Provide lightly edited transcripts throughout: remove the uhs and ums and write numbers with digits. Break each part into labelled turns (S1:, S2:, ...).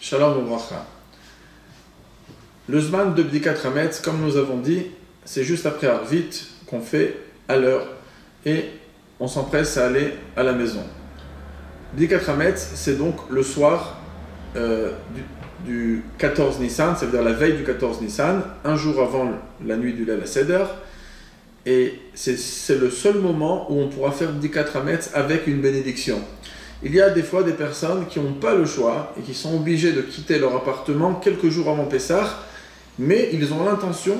S1: Shalom Obracha. Le Zman de Bdikat Hametz, comme nous avons dit, c'est juste après Arvit qu'on fait à l'heure et on s'empresse à aller à la maison. Bdikat Hametz, c'est donc le soir du 14 Nissan, ça veut dire la veille du 14 Nissan, un jour avant la nuit du Leil HaSeder, et c'est le seul moment où on pourra faire Bdikat Hametz avec une bénédiction. Il y a des fois des personnes qui n'ont pas le choix et qui sont obligées de quitter leur appartement quelques jours avant Pessah, mais ils ont l'intention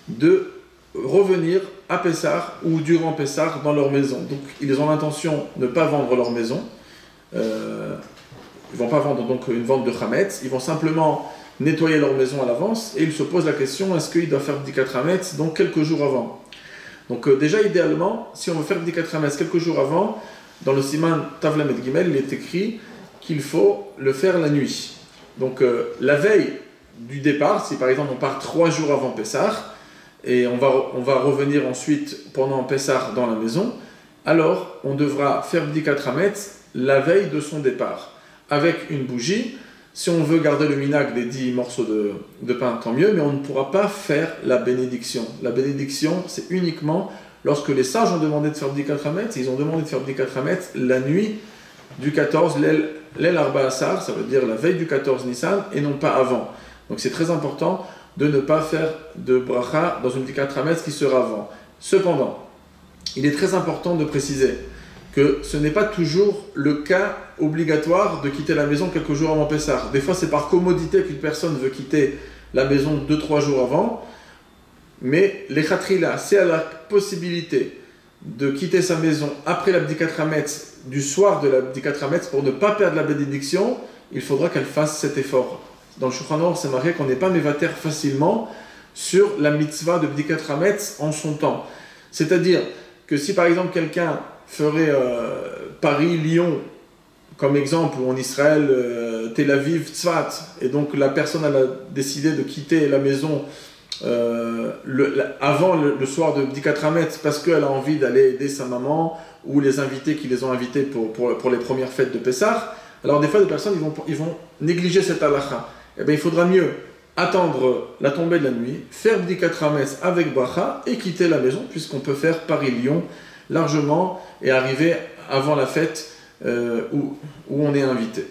S1: de revenir à Pessah ou durant Pessah dans leur maison. Donc ils ont l'intention de ne pas vendre leur maison. Ils ne vont pas vendre donc une vente de Hametz, ils vont simplement nettoyer leur maison à l'avance et ils se posent la question, est-ce qu'ils doivent faire Bdikat Hametz donc quelques jours avant. Donc déjà idéalement, si on veut faire Bdikat Hametz quelques jours avant, dans le Siman Tav Lamed Gimel, il est écrit qu'il faut le faire la nuit. Donc la veille du départ, si par exemple on part 3 jours avant Pessah, et on va revenir ensuite pendant Pessah dans la maison, alors on devra faire Bdikat Hametz la veille de son départ, avec une bougie. Si on veut garder le minag des 10 morceaux de pain, tant mieux, mais on ne pourra pas faire la bénédiction. La bénédiction, c'est uniquement lorsque les sages ont demandé de faire Bdikat Hametz, ils ont demandé de faire Bdikat Hametz la nuit du 14, Leil Arba Asar, ça veut dire la veille du 14 Nissan, et non pas avant. Donc c'est très important de ne pas faire de bracha dans une Bdikat Hametz qui sera avant. Cependant, il est très important de préciser que ce n'est pas toujours le cas obligatoire de quitter la maison quelques jours avant Pessah. Des fois, c'est par commodité qu'une personne veut quitter la maison 2-3 jours avant, mais les khatrila, c'est à la possibilité de quitter sa maison après la Bdikat Hametz, du soir de la Bdikat Hametz, pour ne pas perdre la bénédiction, il faudra qu'elle fasse cet effort. Dans le Shulchan Aruch, c'est marqué qu'on n'est pas mévater facilement sur la mitzvah de Bdikat Hametz en son temps. C'est-à-dire que si par exemple quelqu'un ferait Paris-Lyon comme exemple, ou en Israël, Tel Aviv, Tzfat, et donc la personne elle a décidé de quitter la maison avant le soir de Bdikat Hametz parce qu'elle a envie d'aller aider sa maman ou les invités qui les ont invités pour les premières fêtes de Pessah, alors des fois des personnes ils vont négliger cette halakha. Eh bien il faudra mieux attendre la tombée de la nuit, faire Bdikat Hametz avec bracha et quitter la maison, puisqu'on peut faire Paris-Lyon largement et arriver avant la fête où on est invité.